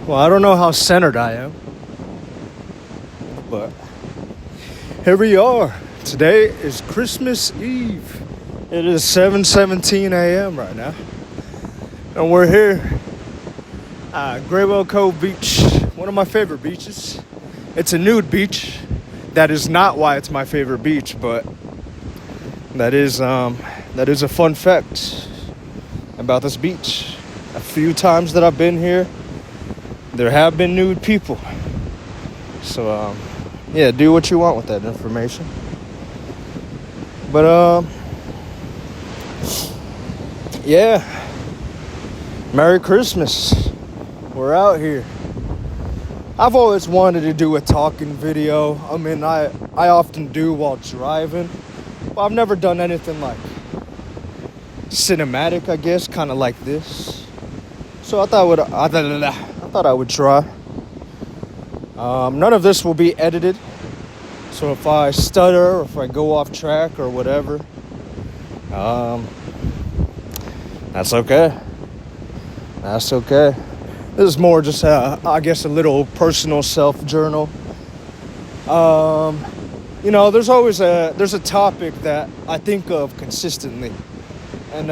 Well, I don't know how centered I am, but here we are. Today is Christmas Eve. It is 7:17 a.m. right now, and we're here at Graywell Cove Beach, one of my favorite beaches. It's a nude beach. That is not why it's my favorite beach, but that is a fun fact about this beach. A few times that I've been here, there have been nude people. So, yeah, do what you want with that information. But, yeah, Merry Christmas. We're out here. I've always wanted to do a talking video. I mean, I often do while driving, but I've never done anything like cinematic, I guess, kind of like this. So I thought I would try. None of this will be edited. So if I stutter or if I go off track or whatever, that's okay. That's okay. This is more just, I guess, a little personal self-journal. There's always there's a topic that I think of consistently. And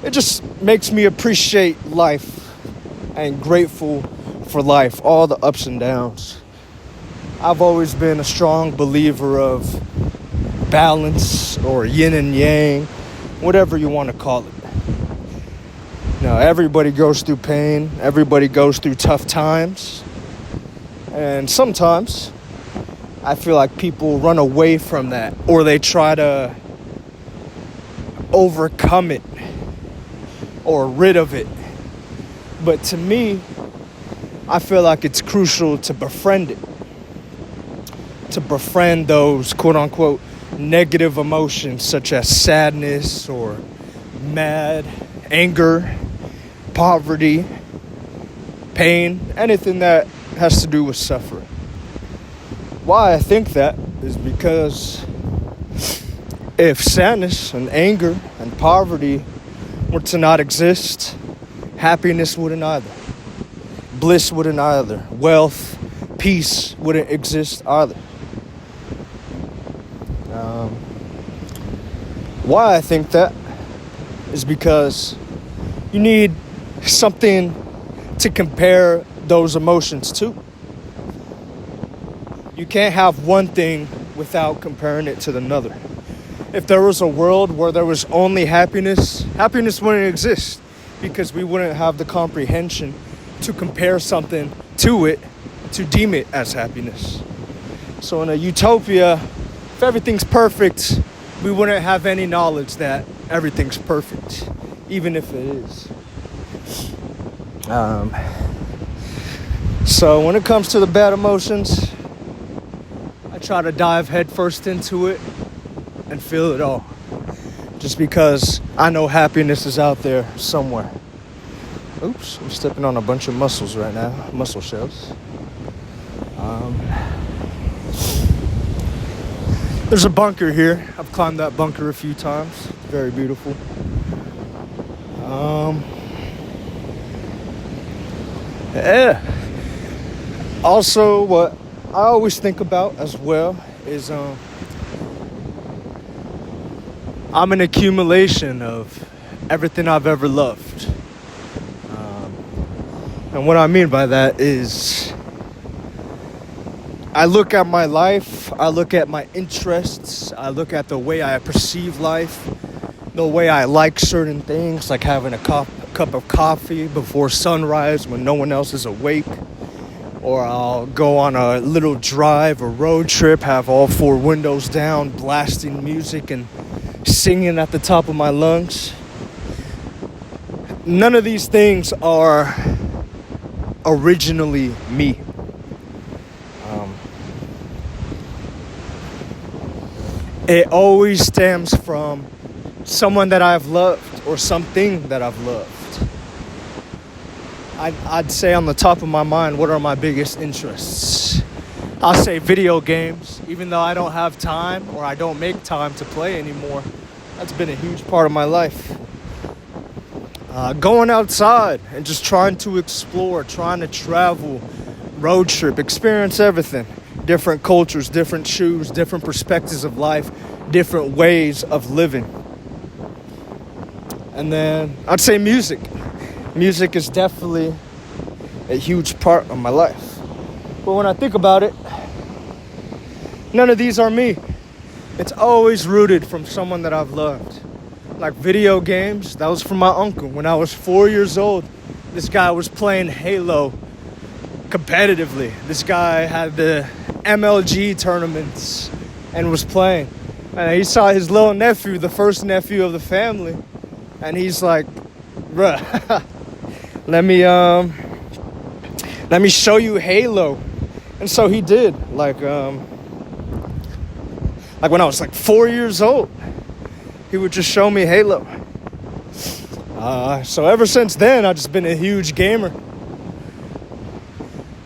it just makes me appreciate life and grateful for life, all the ups and downs. I've always been a strong believer of balance or yin and yang, whatever you want to call it. Now, everybody goes through pain. Everybody goes through tough times. And sometimes I feel like people run away from that, or they try to overcome it or rid of it. But to me, I feel like it's crucial to befriend it, to befriend those quote-unquote negative emotions such as sadness or mad, anger, poverty, pain, anything that has to do with suffering. Why I think that is because if sadness and anger and poverty were to not exist, happiness wouldn't either. Bliss wouldn't either. Wealth, peace wouldn't exist either. Why I think that is because you need something to compare those emotions to. You can't have one thing without comparing it to another. If there was a world where there was only happiness, happiness wouldn't exist because we wouldn't have the comprehension to compare something to it to deem it as happiness. So in a utopia, if everything's perfect, we wouldn't have any knowledge that everything's perfect, even if it is. So when it comes to the bad emotions, I try to dive headfirst into it and feel it all. Just because I know happiness is out there somewhere. Oops, I'm stepping on a bunch of mussels right now, mussel shells. There's a bunker here. I've climbed that bunker a few times. It's very beautiful. Yeah. Also, what I always think about as well is I'm an accumulation of everything I've ever loved. And what I mean by that is I look at my life, I look at my interests, I look at the way I perceive life, the way I like certain things, like having a cup of coffee before sunrise when no one else is awake. Or I'll go on a little drive or road trip, have all four windows down, blasting music and singing at the top of my lungs. None of these things are originally me. It always stems from someone that I've loved or something that I've loved. I'd say on the top of my mind, what are my biggest interests? I'll say video games, even though I don't have time or I don't make time to play anymore. That's been a huge part of my life. Going outside and just trying to explore, trying to travel, road trip, experience everything. Different cultures, different shoes, different perspectives of life, different ways of living. And then I'd say music. Music is definitely a huge part of my life. But when I think about it, none of these are me. It's always rooted from someone that I've loved. Like video games, that was from my uncle. When I was 4 years old, this guy was playing Halo competitively. This guy had the MLG tournaments and was playing. And he saw his little nephew, the first nephew of the family, and he's like, bruh, let me show you Halo. And so he did. Like when I was like 4 years old, he would just show me Halo. So ever since then, I've just been a huge gamer.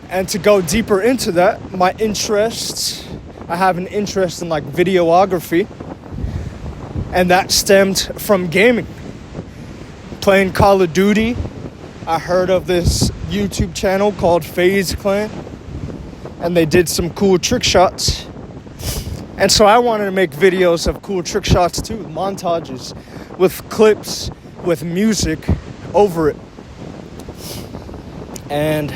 And to go deeper into that, my interests, I have an interest in like videography. And that stemmed from gaming. Playing Call of Duty. I heard of this YouTube channel called FaZe Clan. And they did some cool trick shots. And so I wanted to make videos of cool trick shots too, montages with clips, with music over it. And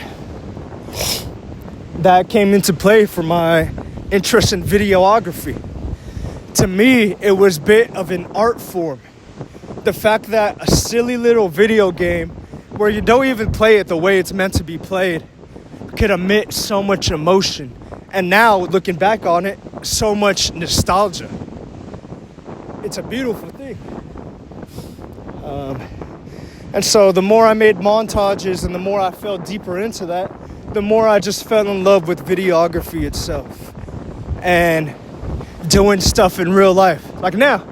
that came into play for my interest in videography. To me, it was a bit of an art form. The fact that a silly little video game where you don't even play it the way it's meant to be played could emit so much emotion. And now, looking back on it, so much nostalgia. It's a beautiful thing. And so the more I made montages and the more I fell deeper into that, the more I just fell in love with videography itself. And doing stuff in real life. Like now,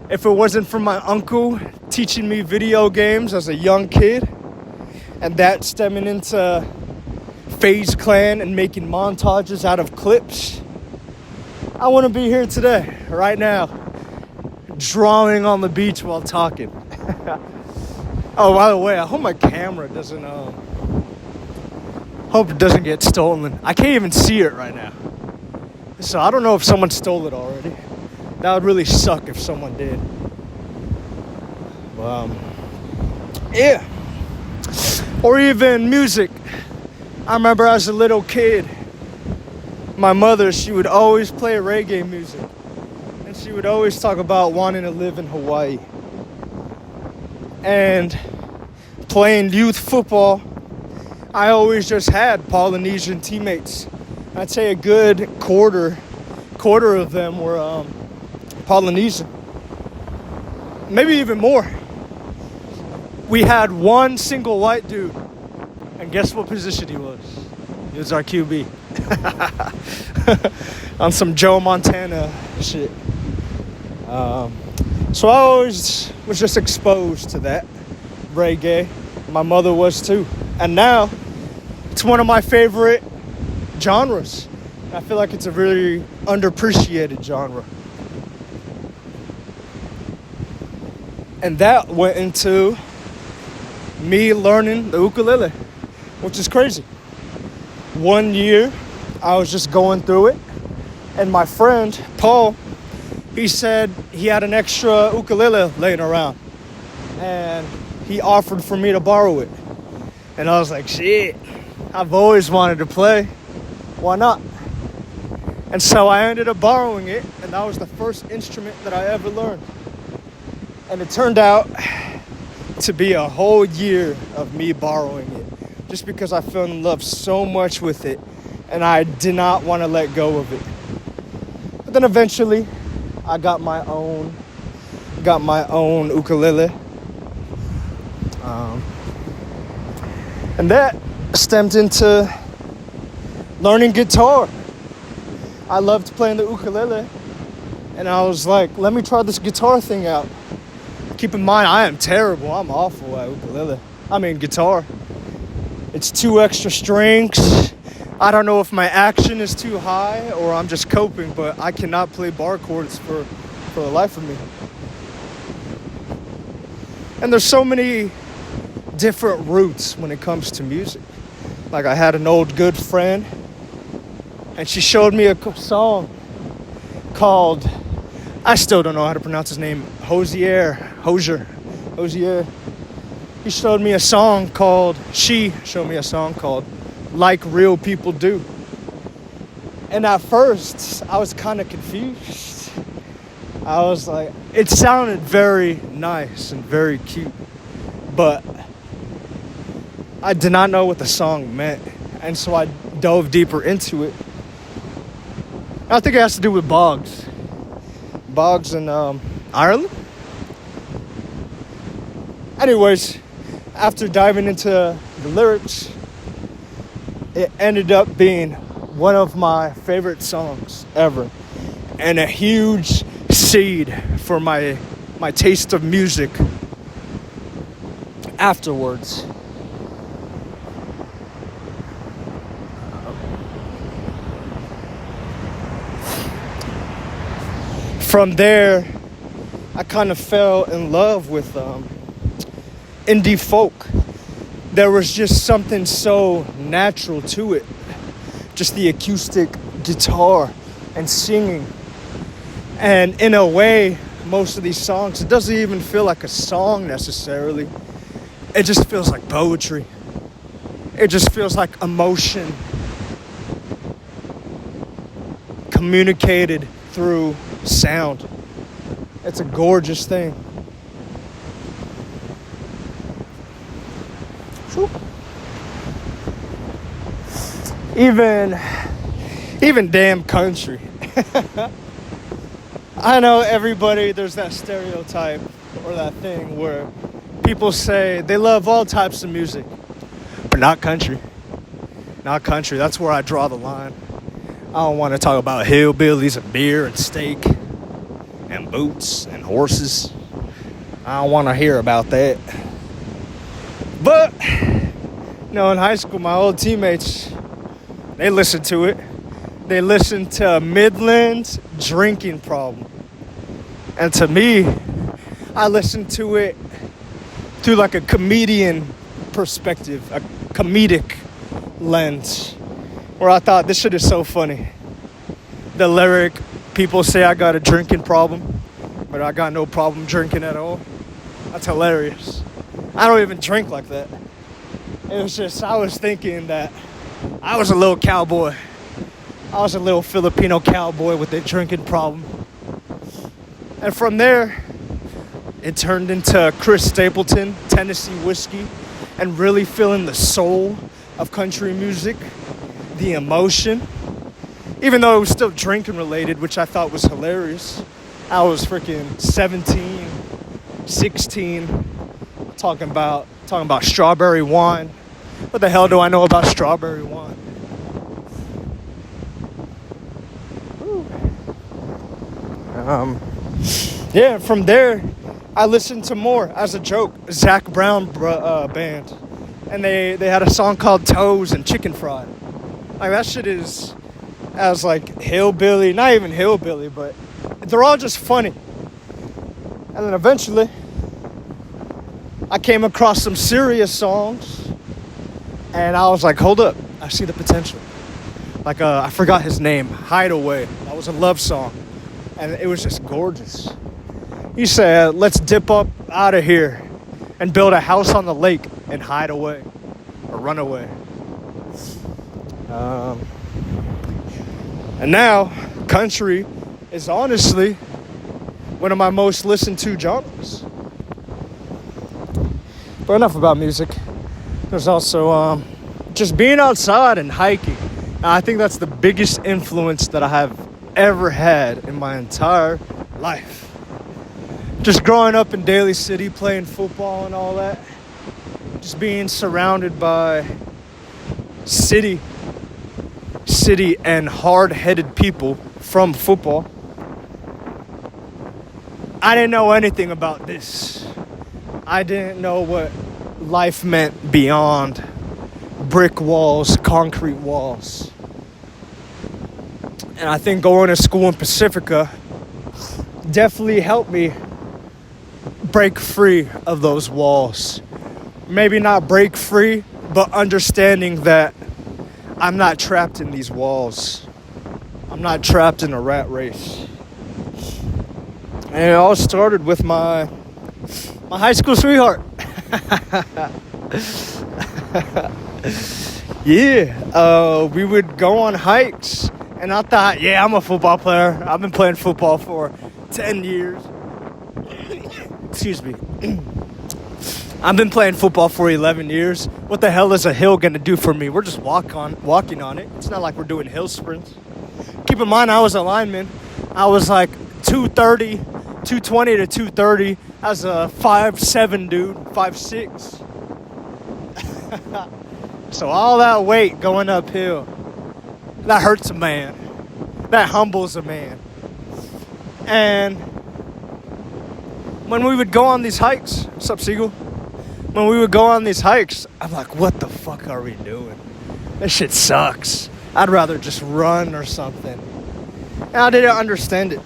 if it wasn't for my uncle teaching me video games as a young kid, and that stemming into FaZe Clan and making montages out of clips, I wouldn't be here today, right now, drawing on the beach while talking. Oh, by the way, I hope my camera doesn't, hope it doesn't get stolen. I can't even see it right now. So I don't know if someone stole it already. That would really suck if someone did. Yeah. Or even music. I remember as a little kid, my mother, she would always play reggae music. And she would always talk about wanting to live in Hawaii. And playing youth football, I always just had Polynesian teammates. I'd say a good quarter of them were Polynesian. Maybe even more. We had one single white dude. And guess what position he was? He was our QB. On some Joe Montana shit. So I always was just exposed to that reggae. My mother was too. And now, it's one of my favorite genres. I feel like it's a really underappreciated genre. And that went into me learning the ukulele, which is crazy. 1 year, I was just going through it, and my friend, Paul, he said he had an extra ukulele laying around, and he offered for me to borrow it. And I was like, shit, I've always wanted to play. Why not? And so I ended up borrowing it, and that was the first instrument that I ever learned. And it turned out to be a whole year of me borrowing it, just because I fell in love so much with it, and I did not want to let go of it. But then eventually, I got my own ukulele. And that stemmed into learning guitar. I loved playing the ukulele, and I was like, let me try this guitar thing out. Keep in mind, I am terrible. I'm awful at guitar. It's 2 extra strings. I don't know if my action is too high or I'm just coping, but I cannot play bar chords for the life of me. And there's so many different routes when it comes to music. Like I had an old good friend, and she showed me a song called, I still don't know how to pronounce his name, Hosier. She showed me a song called Like Real People Do. And at first, I was kind of confused. I was like, it sounded very nice and very cute, but I did not know what the song meant. And so I dove deeper into it. I think it has to do with bogs. Bogs in Ireland. Anyways, after diving into the lyrics, it ended up being one of my favorite songs ever, and a huge seed for my taste of music afterwards. From there, I kind of fell in love with indie folk. There was just something so natural to it. Just the acoustic guitar and singing. And in a way, most of these songs, it doesn't even feel like a song necessarily. It just feels like poetry. It just feels like emotion communicated through sound. It's a gorgeous thing. Even damn country. I know everybody, there's that stereotype or that thing where people say they love all types of music, but not country. Not country. That's where I draw the line. I don't want to talk about hillbillies and beer and steak and boots and horses. I don't want to hear about that. But, in high school, my old teammates, they listened to it. They listened to Midland's Drinking Problem. And to me, I listened to it through like a comedian perspective, a comedic lens, where I thought this shit is so funny. The lyric, people say I got a drinking problem, but I got no problem drinking at all. That's hilarious. I don't even drink like that. It was just, I was thinking that I was a little cowboy. I was a little Filipino cowboy with a drinking problem. And from there, it turned into Chris Stapleton, Tennessee whiskey, and really feeling the soul of country music, the emotion. Even though it was still drinking related, which I thought was hilarious. I was freaking 17, 16, talking about strawberry wine. What the hell do I know about strawberry wine? Yeah, from there, I listened to more as a joke. Zach Brown band. And they had a song called Toes and Chicken Fried. Like, that shit is as like hillbilly, not even hillbilly, but they're all just funny. And then eventually, I came across some serious songs, and I was like, hold up, I see the potential. Like, I forgot his name, Hideaway. That was a love song, and it was just gorgeous. He said, let's dip up out of here and build a house on the lake and hide away or run away. And now, country is honestly one of my most listened to genres. But enough about music. There's also just being outside and hiking. I think that's the biggest influence that I have ever had in my entire life. Just growing up in Daly City, playing football and all that. Just being surrounded by city and hard-headed people from football. I didn't know anything about this. I didn't know what life meant beyond brick walls, concrete walls. And I think going to school in Pacifica definitely helped me break free of those walls. Maybe not break free, but understanding that I'm not trapped in these walls. I'm not trapped in a rat race. And it all started with my high school sweetheart. Yeah, we would go on hikes, and I thought, yeah, I'm a football player. I've been playing football for 10 years. Excuse me. I've been playing football for 11 years. What the hell is a hill going to do for me? We're just walking on it. It's not like we're doing hill sprints. Keep in mind, I was a lineman. I was like 220 to 230. I was a 5'7" dude, 5'6". So all that weight going uphill, that hurts a man. That humbles a man. And when we would go on these hikes, what's up, Siegel? When we would go on these hikes, I'm like, what the fuck are we doing? This shit sucks. I'd rather just run or something. And I didn't understand it.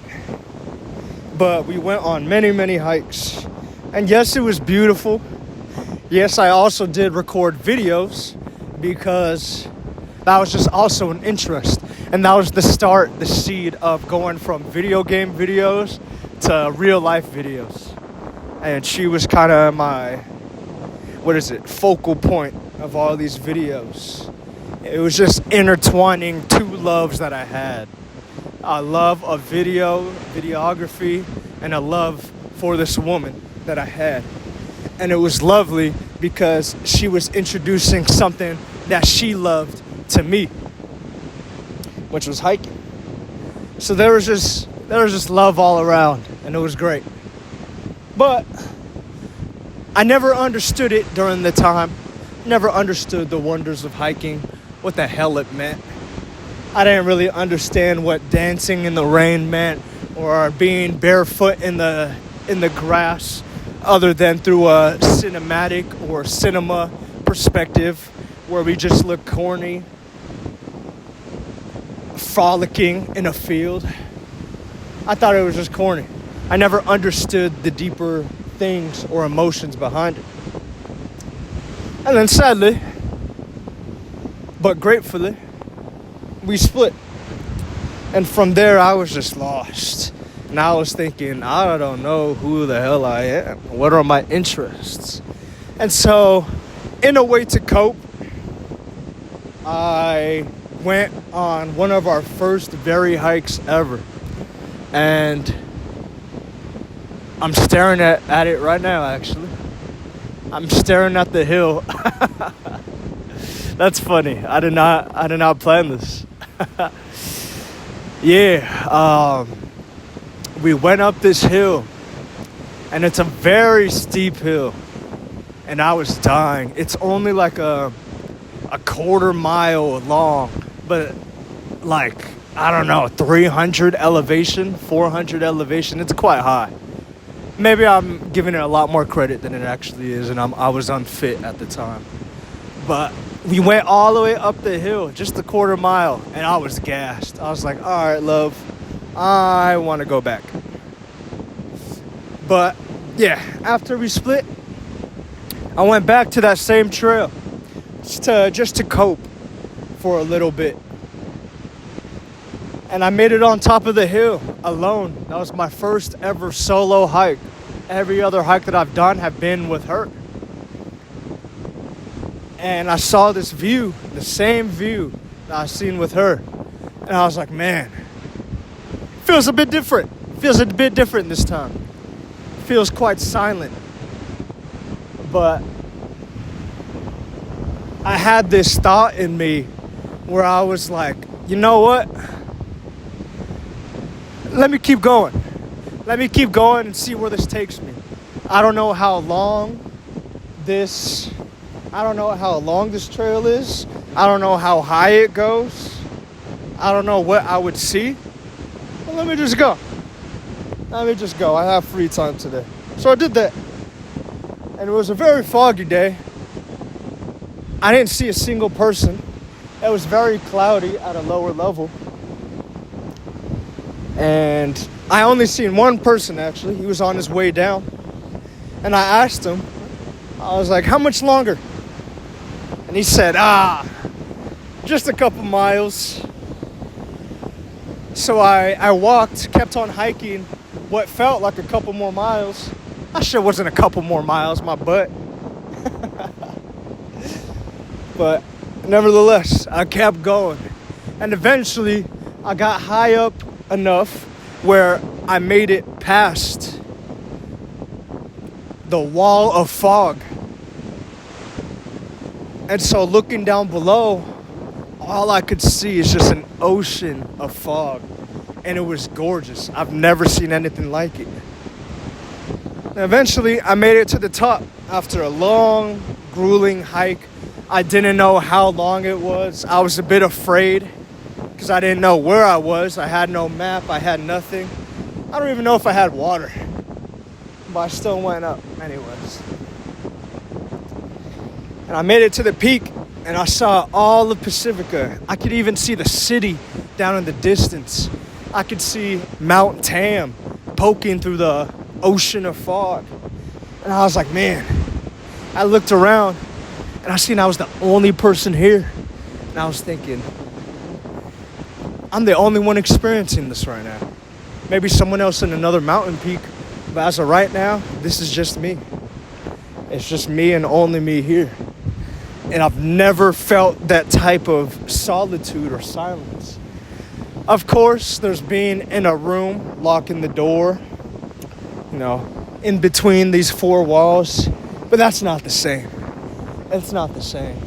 But we went on many, many hikes. And yes, it was beautiful. Yes, I also did record videos because that was just also an interest. And that was the start, the seed of going from video game videos to real life videos. And she was kind of my, focal point of all these videos. It was just intertwining two loves that I had. A love of videography, and a love for this woman that I had. And it was lovely because she was introducing something that she loved to me, which was hiking. So there was just love all around, and it was great. But I never understood it during the time. Never understood the wonders of hiking, what the hell it meant. I didn't really understand what dancing in the rain meant, or being barefoot in the grass, other than through a cinematic or cinema perspective where we just look corny, frolicking in a field. I thought it was just corny. I never understood the deeper things or emotions behind it. And then sadly, but gratefully, we split. And from there, I was just lost. And I was thinking, I don't know who the hell I am. What are my interests? And so, in a way to cope, I went on one of our first very hikes ever. And I'm staring at it right now, actually. I'm staring at the hill. That's funny. I did not plan this. Yeah, we went up this hill, and it's a very steep hill, and I was dying. It's only like a quarter mile long, but like, I don't know, 300 elevation, 400 elevation. It's quite high. Maybe I'm giving it a lot more credit than it actually is, and I was unfit at the time. But we went all the way up the hill, just a quarter mile, and I was gassed. I was like, all right, love, I want to go back. But yeah, after we split, I went back to that same trail just to cope for a little bit. And I made it on top of the hill alone. That was my first ever solo hike. Every other hike that I've done have been with her. And I saw this view, the same view that I've seen with her. And I was like, man, feels a bit different. Feels a bit different this time. Feels quite silent. But I had this thought in me where I was like, you know what? Let me keep going. Let me keep going and see where this takes me. I don't know how long this trail is. I don't know how high it goes. I don't know what I would see. But let me just go. I have free time today. So I did that. And it was a very foggy day. I didn't see a single person. It was very cloudy at a lower level. And I only seen one person, actually. He was on his way down. And I asked him, I was like, how much longer? And he said, just a couple miles. So I walked, kept on hiking what felt like a couple more miles. That shit wasn't a couple more miles, my butt. But nevertheless, I kept going. And eventually, I got high up enough where I made it past the wall of fog. And so looking down below, all I could see is just an ocean of fog. And it was gorgeous. I've never seen anything like it. And eventually, I made it to the top after a long, grueling hike. I didn't know how long it was. I was a bit afraid because I didn't know where I was. I had no map. I had nothing. I don't even know if I had water. But I still went up anyways. And I made it to the peak, and I saw all of Pacifica. I could even see the city down in the distance. I could see Mount Tam poking through the ocean of fog. And I was like, man, I looked around, and I seen I was the only person here. And I was thinking, I'm the only one experiencing this right now. Maybe someone else in another mountain peak, but as of right now, this is just me. It's just me and only me here. And I've never felt that type of solitude or silence. Of course, there's being in a room, locking the door, in between these four walls. But that's not the same. It's not the same.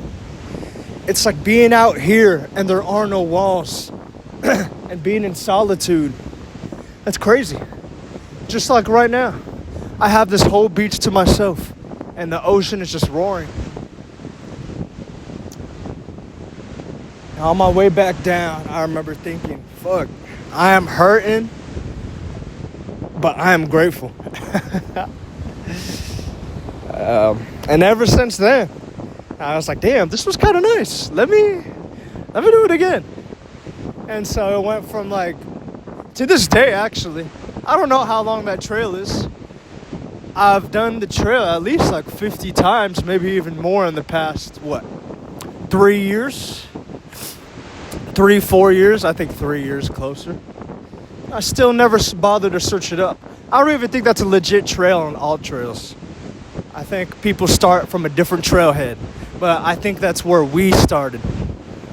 It's like being out here and there are no walls and being in solitude. That's crazy. Just like right now, I have this whole beach to myself and the ocean is just roaring. On my way back down, I remember thinking, fuck, I am hurting, but I am grateful. And ever since then, I was like, damn, this was kind of nice. Let me do it again. And so it went from to this day, actually, I don't know how long that trail is. I've done the trail at least 50 times, maybe even more in the past, 3 years? 3-4 years, I think 3 years closer. I still never bothered to search it up. I don't even think that's a legit trail on all trails. I think people start from a different trailhead, but I think that's where we started.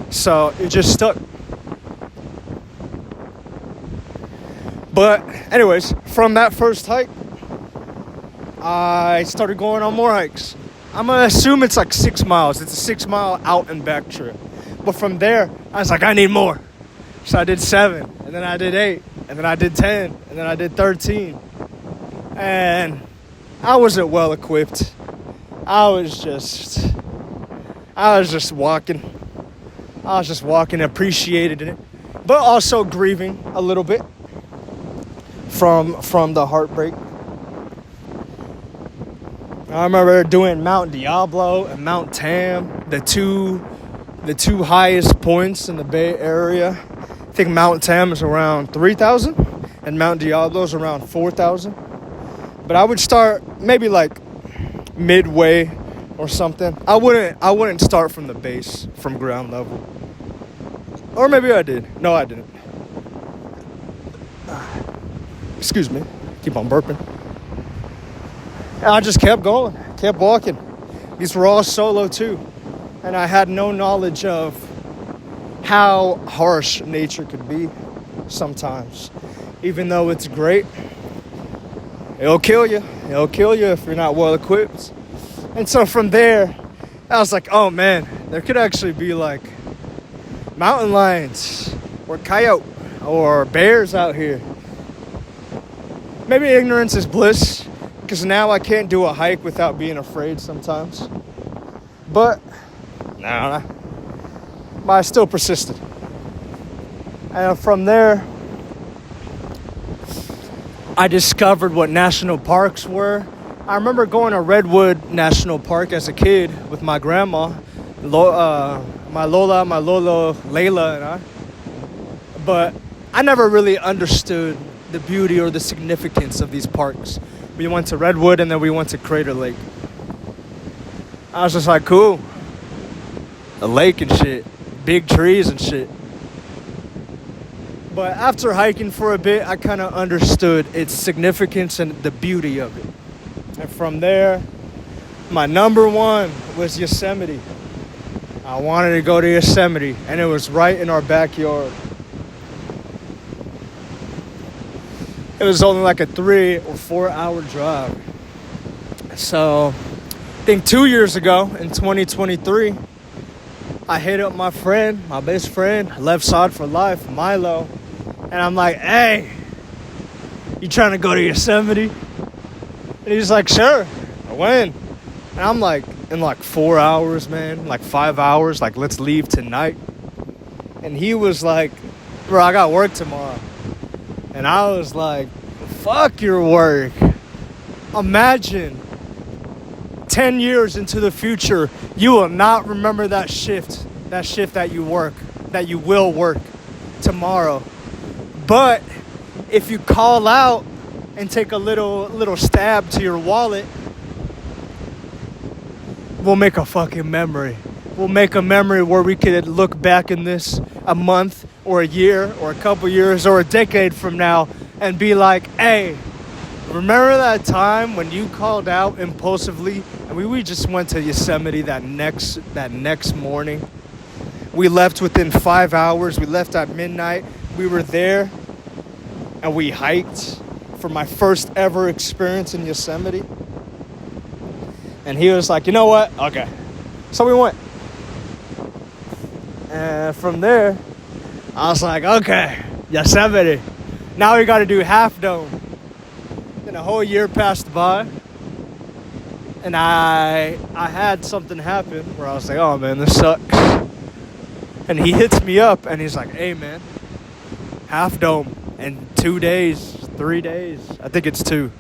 So it just stuck. But anyways, from that first hike, I started going on more hikes. I'm gonna assume it's 6 miles. It's a 6 mile out and back trip. But from there, I was like, I need more. So I did 7, and then I did 8, and then I did 10, and then I did 13. And I wasn't well equipped. I was just walking. I was just walking, appreciated it, but also grieving a little bit from the heartbreak. I remember doing Mount Diablo and Mount Tam, the two highest points in the Bay Area. I think Mount Tam is around 3,000 and Mount Diablo is around 4,000. But I would start maybe midway or something. I wouldn't start from the base, from ground level. Or maybe I did. No, I didn't. Excuse me. Keep on burping. And I just kept going, kept walking. These were all solo too. And I had no knowledge of how harsh nature could be sometimes. Even though it's great, it'll kill you. It'll kill you if you're not well equipped. And so from there, I was like, oh man, there could actually be mountain lions or coyote or bears out here. Maybe ignorance is bliss, because now I can't do a hike without being afraid sometimes. But I still persisted. And from there, I discovered what national parks were. I remember going to Redwood National Park as a kid with my grandma, my Lolo, Layla, and I. But I never really understood the beauty or the significance of these parks. We went to Redwood, and then we went to Crater Lake. I was just like, cool. A lake and shit. Big trees and shit. But after hiking for a bit, I kind of understood its significance and the beauty of it. And from there, my number one was Yosemite. I wanted to go to Yosemite, and it was right in our backyard. It was only like a 3 or 4 hour drive. So, I think 2 years ago, in 2023, I hit up my friend, my best friend, left side for life, Milo. And I'm like, hey, you trying to go to Yosemite? And he's like, sure. When? And I'm like, in like 4 hours, man, like 5 hours, like let's leave tonight. And he was like, bro, I got work tomorrow. And I was like, fuck your work. Imagine 10 years into the future, you will not remember that shift that you work, that you will work tomorrow. But if you call out and take a little stab to your wallet, we'll make a fucking memory. We'll make a memory where we could look back in this a month or a year or a couple years or a decade from now and be like, hey, remember that time when you called out impulsively and we just went to Yosemite that next morning? We left within 5 hours. We left at midnight. We were there and we hiked for my first ever experience in Yosemite. And he was like, you know what? Okay. So we went. And from there, I was like, okay, Yosemite. Now we got to do Half Dome. Then a whole year passed by. And I had something happen where I was like, oh man, this sucks. And he hits me up and he's like, hey man, Half Dome in 2 days, 3 days. I think it's 2.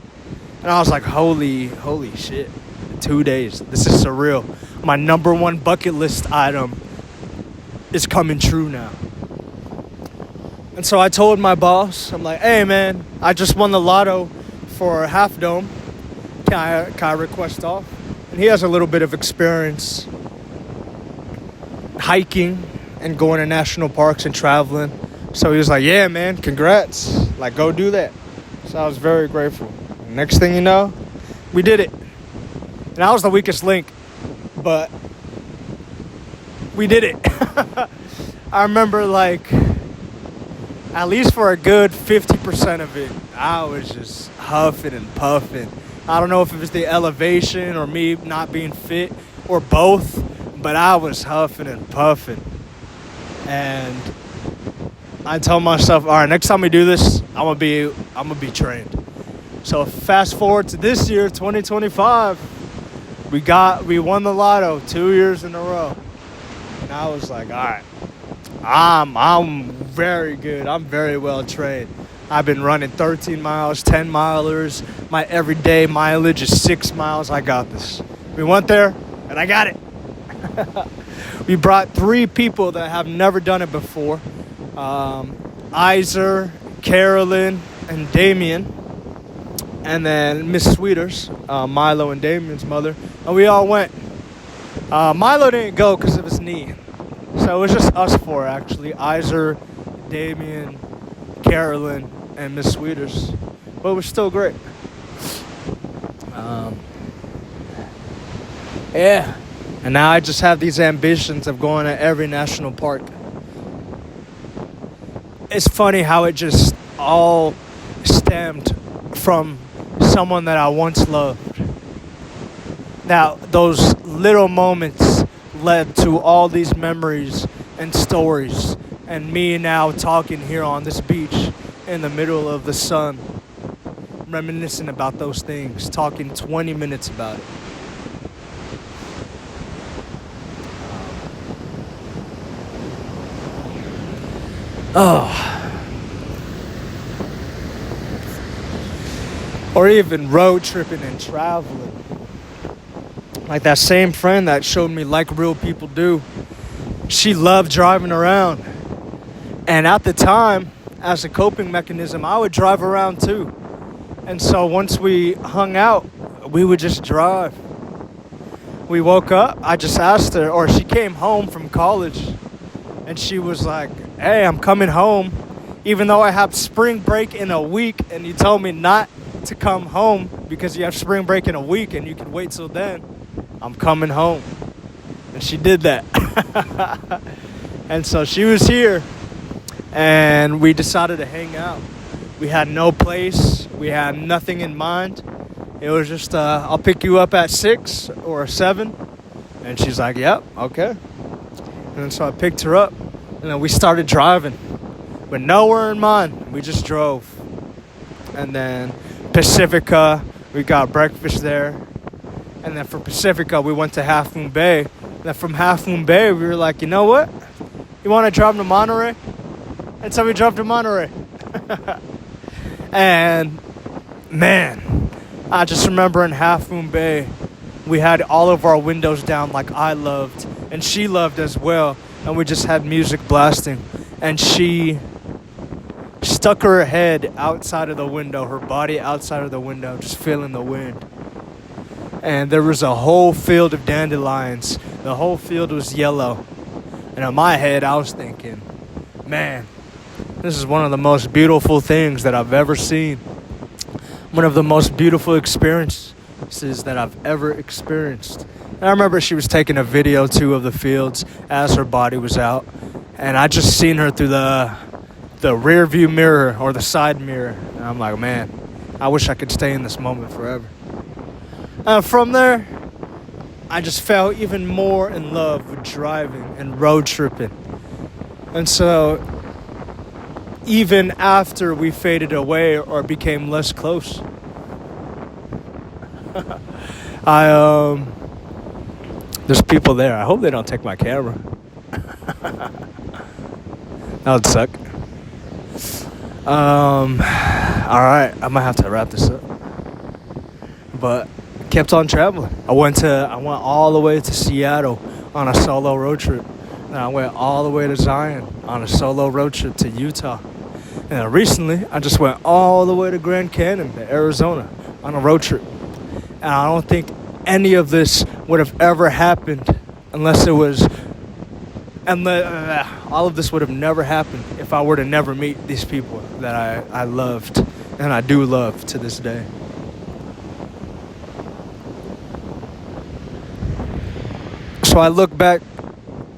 And I was like, holy shit. 2 days. This is surreal. My number one bucket list item is coming true now. And so I told my boss, I'm like, hey man, I just won the lotto for Half Dome. Can I request off? And he has a little bit of experience hiking and going to national parks and traveling. So he was like, yeah, man, congrats. Like, go do that. So I was very grateful. Next thing you know, we did it. And I was the weakest link, but we did it. I remember, like, at least for a good 50% of it, I was just huffing and puffing. I don't know if it was the elevation or me not being fit or both, but I was huffing and puffing. And I told myself, all right, next time we do this, I'm gonna be trained. So fast forward to this year, 2025, we won the lotto 2 years in a row. And I was like, all right, I'm very good. I'm very well trained. I've been running 13 miles, 10 milers. My everyday mileage is 6 miles. I got this. We went there, and I got it. We brought 3 people that have never done it before. Iser, Carolyn, and Damien. And then Miss Sweeters, Milo and Damien's mother. And we all went. Milo didn't go because of his knee. So it was just us 4, actually. Iser, Damien, Carolyn, and Miss Sweeters. But it was still great. Yeah. And now I just have these ambitions of going to every national park. It's funny how it just all stemmed from someone that I once loved. Now, those little moments led to all these memories and stories, and me now talking here on this beach in the middle of the sun, reminiscing about those things, talking 20 minutes about it. Or even road tripping and traveling. Like that same friend that showed me like real people do. She loved driving around. And at the time, as a coping mechanism, I would drive around too. And so once we hung out, we would just drive. We woke up, I just asked her, or she came home from college, and she was like, hey, I'm coming home, even though I have spring break in a week, and you told me not to come home because you have spring break in a week and you can wait till then. I'm coming home. And she did that. And so she was here, and we decided to hang out. We had no place. We had nothing in mind. It was just, I'll pick you up at 6 or 7. And she's like, yep, okay. And so I picked her up, and then we started driving. But nowhere in mind. We just drove. And then Pacifica, we got breakfast there. And then from Pacifica, we went to Half Moon Bay. And then from Half Moon Bay, we were like, you know what? You want to drive to Monterey? And so we drove to Monterey. And, man, I just remember in Half Moon Bay, we had all of our windows down like I loved. And she loved as well. And we just had music blasting. And she stuck her head outside of the window, her body outside of the window, just feeling the wind. And there was a whole field of dandelions. The whole field was yellow. And in my head, I was thinking, man, this is one of the most beautiful things that I've ever seen. One of the most beautiful experiences that I've ever experienced. And I remember she was taking a video, too, of the fields as her body was out. And I just seen her through the rear view mirror or the side mirror. And I'm like, man, I wish I could stay in this moment forever. From there, I just fell even more in love with driving and road tripping. And so, even after we faded away or became less close, there's people there. I hope they don't take my camera. That would suck. Alright, I might have to wrap this up. But kept on traveling. I went all the way to Seattle on a solo road trip. And I went all the way to Zion on a solo road trip to Utah. And recently, I just went all the way to Grand Canyon, to Arizona, on a road trip. And I don't think any of this would have ever happened all of this would have never happened if I were to never meet these people that I loved and I do love to this day. So I look back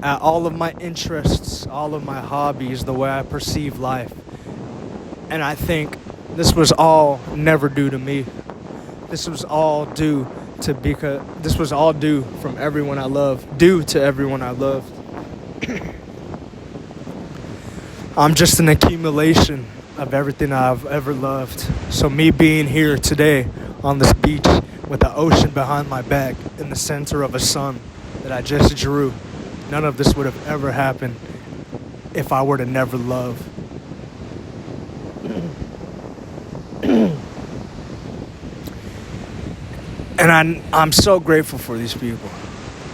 at all of my interests, all of my hobbies, the way I perceive life, and I think this was all never due to me. This was all due to from everyone I love, due to everyone I loved. I'm just an accumulation of everything I've ever loved. So me being here today on this beach with the ocean behind my back in the center of a sun that I just drew, none of this would have ever happened if I were to never love. And I'm so grateful for these people.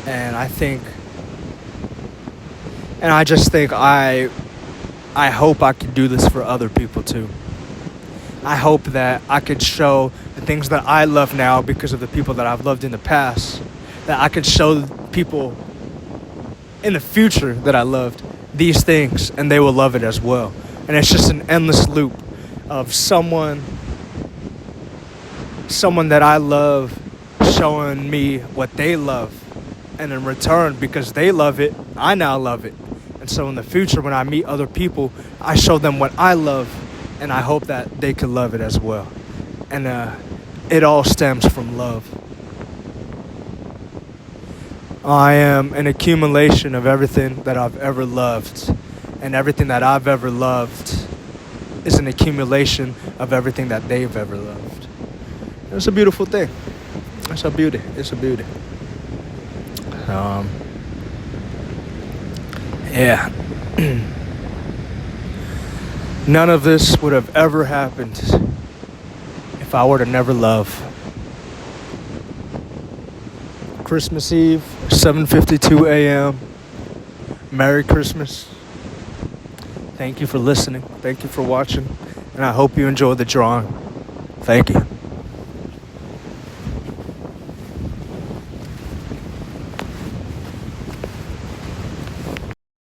And I just think I hope I could do this for other people too. I hope that I could show the things that I love now because of the people that I've loved in the past, that I could show people in the future that I loved these things and they will love it as well. And it's just an endless loop of someone that I love showing me what they love, and in return, because they love it, I now love it. And so in the future, when I meet other people, I show them what I love, and I hope that they can love it as well. And it all stems from love. I am an accumulation of everything that I've ever loved, and everything that I've ever loved is an accumulation of everything that they've ever loved. It's a beautiful thing. It's a beauty. It's a beauty. Yeah. None of this would have ever happened if I were to never love. Christmas Eve, 7:52 a.m. Merry Christmas. Thank you for listening. Thank you for watching. And I hope you enjoyed the drawing. Thank you.